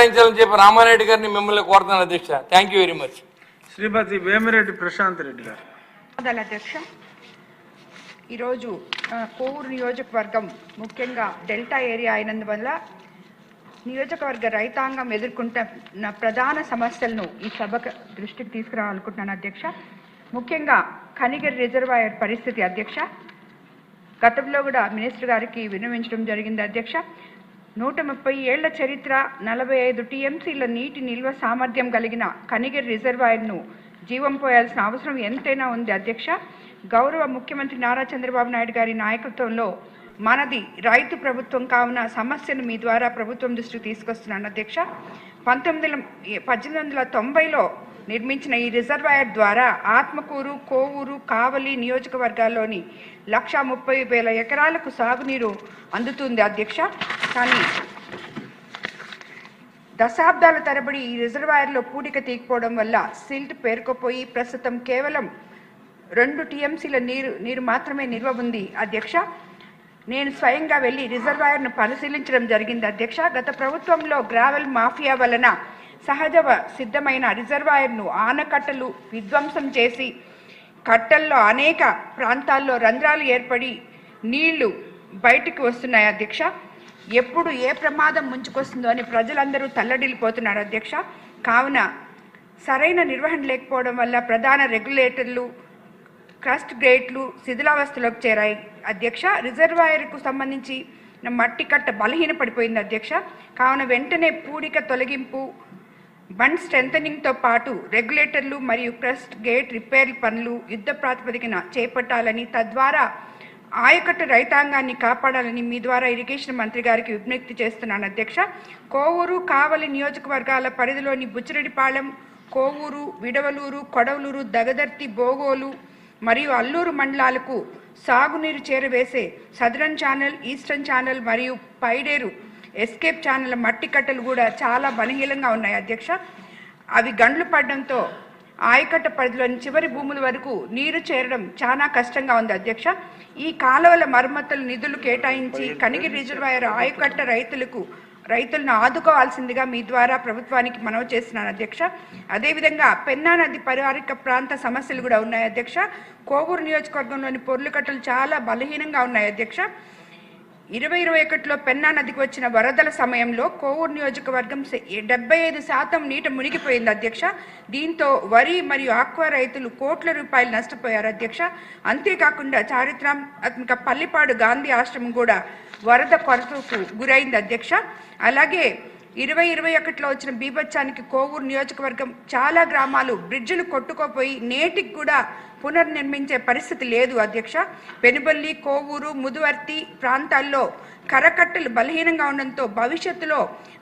కేటాయించాలని చెప్పి రామారెడ్డి గారిని మిమ్మల్ని కోరుతున్నాను అధ్యక్ష. Thank you very much. Shrimati Vemireddy Prashanth Reddy గారు. అధ్యక్ష, ఈరోజు కోవూరు నియోజకవర్గం ముఖ్యంగా డెల్టా ఏరియా అయినందువల్ల నియోజకవర్గ రైతాంగం ఎదుర్కొంటున్న ప్రధాన సమస్యలను ఈ సభ దృష్టికి తీసుకురావాలనుకుంటున్నాను అధ్యక్ష. ముఖ్యంగా కనిగిరి రిజర్వాయర్ పరిస్థితి అధ్యక్ష. గతంలో కూడా మినిస్టర్ గారికి విన్నవించడం జరిగింది అధ్యక్ష. 130 ఏళ్ల చరిత్ర, 45 టీఎంసీల నీటి నిల్వ సామర్థ్యం కలిగిన కనిగిరి రిజర్వాయర్ను జీవం పోయాల్సిన అవసరం ఎంతైనా ఉంది అధ్యక్ష. గౌరవ ముఖ్యమంత్రి నారా చంద్రబాబు నాయుడు గారి నాయకత్వంలో మనది రైతు ప్రభుత్వం కావున సమస్యను మీ ద్వారా ప్రభుత్వం దృష్టికి తీసుకొస్తున్నాను అధ్యక్ష. 1890లో నిర్మించిన ఈ రిజర్వాయర్ ద్వారా ఆత్మకూరు, కోవూరు, కావలి నియోజకవర్గాల్లోని 130,000 ఎకరాలకు సాగునీరు అందుతుంది అధ్యక్ష. కానీ దశాబ్దాల తరబడి ఈ రిజర్వాయర్లో పూడిక తీయకపోవడం వల్ల సిల్ట్ పేరుకుపోయి ప్రస్తుతం కేవలం 2 టీఎంసీల నీరు మాత్రమే నిల్వ ఉంది అధ్యక్ష. నేను స్వయంగా వెళ్ళి రిజర్వాయర్ను పరిశీలించడం జరిగింది అధ్యక్ష. గత ప్రభుత్వంలో గ్రావెల్ మాఫియా వలన సహజ సిద్ధమైన రిజర్వాయర్ను ఆనకట్టలు విధ్వంసం చేసి కట్టల్లో అనేక ప్రాంతాల్లో రంధ్రాలు ఏర్పడి నీళ్లు బయటికి వస్తున్నాయి అధ్యక్ష. ఎప్పుడు ఏ ప్రమాదం ముంచుకొస్తుందో అని ప్రజలందరూ తల్లడిల్లిపోతున్నారు అధ్యక్ష. కావున సరైన నిర్వహణ లేకపోవడం వల్ల ప్రధాన రెగ్యులేటర్లు, క్రస్ట్ గేట్లు శిథిలావస్థలోకి చేరాయి అధ్యక్ష. రిజర్వాయర్కు సంబంధించి మట్టి కట్ట బలహీన పడిపోయింది అధ్యక్ష. కావున వెంటనే పూడిక తొలగింపు, బండ్ స్ట్రెంథనింగ్తో పాటు రెగ్యులేటర్లు మరియు క్రస్ట్ గేట్ రిపేర్ పనులు యుద్ధ ప్రాతిపదికన చేపట్టాలని, తద్వారా ఆయకట్టు రైతాంగాన్ని కాపాడాలని మీ ద్వారా ఇరిగేషన్ మంత్రి గారికి విజ్ఞప్తి చేస్తున్నాను అధ్యక్ష. కోవూరు, కావలి నియోజకవర్గాల పరిధిలోని బుచ్చిరెడ్డిపాళెం, కోవూరు, విడవలూరు, కొడవలూరు, దగదర్తి, బోగోలు మరియు అల్లూరు మండలాలకు సాగునీరు చేరవేసే సదరన్ ఛానల్, ఈస్టర్న్ ఛానల్ మరియు పైడేరు ఎస్కేప్ ఛానల్ మట్టి కట్టలు కూడా చాలా బలహీనంగా ఉన్నాయి అధ్యక్ష. అవి గండ్లు పడడంతో ఆయకట్ట పరిధిలోని చివరి భూముల వరకు నీరు చేరడం చాలా కష్టంగా ఉంది అధ్యక్ష. ఈ కాలువల మరమ్మతులు నిధులు కేటాయించి కనిగిరి రిజర్వాయర్ ఆయకట్ట రైతులను ఆదుకోవాల్సిందిగా మీ ద్వారా ప్రభుత్వానికి మనవి చేస్తున్నాను అధ్యక్ష. అదేవిధంగా పెన్నా నది పరివారిక ప్రాంత సమస్యలు కూడా ఉన్నాయి అధ్యక్ష. కోవూరు నియోజకవర్గంలోని పొర్లుకట్టలు చాలా బలహీనంగా ఉన్నాయి అధ్యక్ష. 2021లో పెన్నా నదికి వచ్చిన వరదల సమయంలో కోవూరు నియోజకవర్గం 75% నీట మునిగిపోయింది అధ్యక్ష. దీంతో వరి మరియు ఆక్వా రైతులు కోట్ల రూపాయలు నష్టపోయారు అధ్యక్ష. అంతేకాకుండా చారిత్రాత్మక పల్లిపాడు గాంధీ ఆశ్రమం కూడా వరద కొరతకు గురైంది అధ్యక్ష. అలాగే 2021లో వచ్చిన బీభత్సానికి కోవూరు నియోజకవర్గం చాలా గ్రామాలు బ్రిడ్జిలు కొట్టుకోపోయి నేటికి కూడా పునర్నిర్మించే పరిస్థితి లేదు అధ్యక్ష. పెనుబల్లి, కోవూరు, ముదువర్తి ప్రాంతాల్లో కరకట్టలు బలహీనంగా ఉండడంతో భవిష్యత్తులో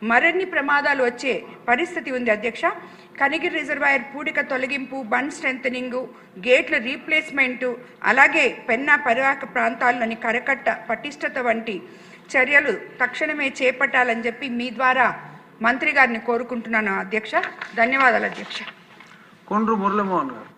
మరిన్ని ప్రమాదాలు వచ్చే పరిస్థితి ఉంది అధ్యక్ష. కనిగిరి రిజర్వాయర్ పూడిక తొలగింపు, బండ్ స్ట్రెంథనింగు, గేట్ల రీప్లేస్మెంటు, అలాగే పెన్నా పరివాహక ప్రాంతాల్లోని కరకట్ట పటిష్టత వంటి చర్యలు తక్షణమే చేపట్టాలని చెప్పి మీ ద్వారా మంత్రి గారిని కోరుకుంటున్నాను అధ్యక్ష. ధన్యవాదాలు అధ్యక్ష. కొండ్రు మురళీమోహన్ గారు.